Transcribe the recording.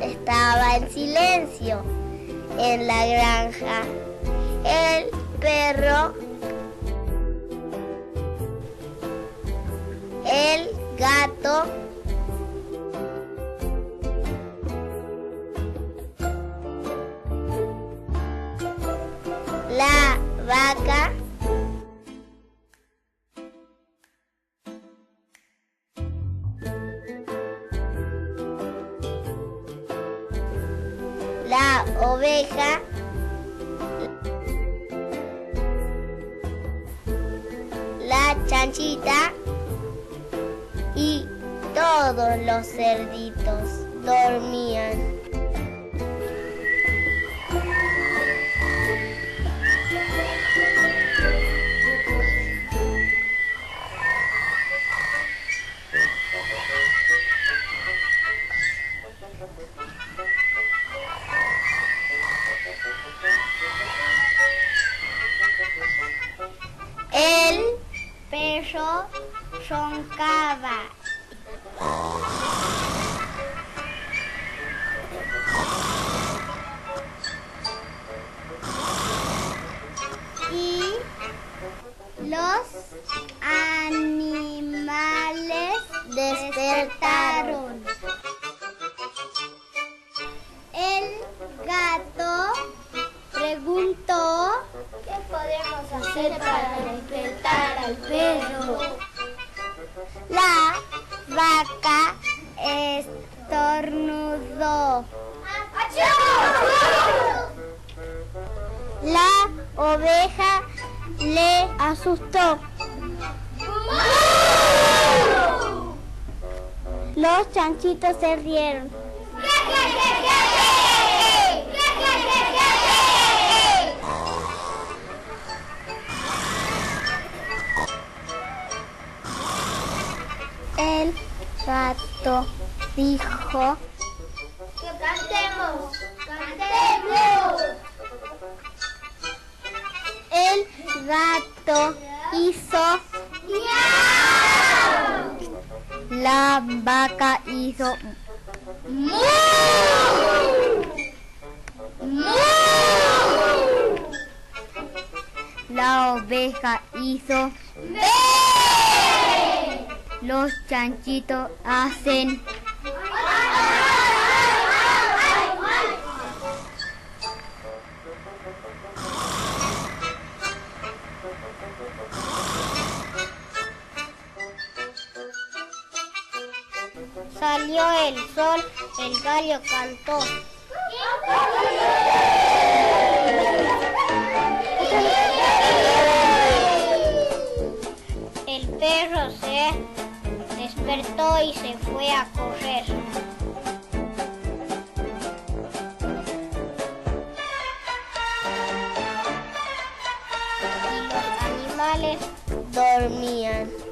estaba en silencio en la granja. El perro, el gato, la vaca, la oveja, la chanchita y todos los cerditos dormían. El perro roncaba. Y los animales despertaron. El gato preguntó: ¿qué podemos hacer para despertar al perro? La vaca estornudó. La oveja le asustó. Los chanchitos se rieron. El gato dijo: ¡que cantemos! ¡Cantemos! El gato hizo ¡miau! La vaca hizo ¡mu! ¡Mu! La oveja hizo ¡bé! Los chanchitos hacen Salió el sol, el gallo cantó. El perro se despertó y se fue a correr. Y los animales dormían.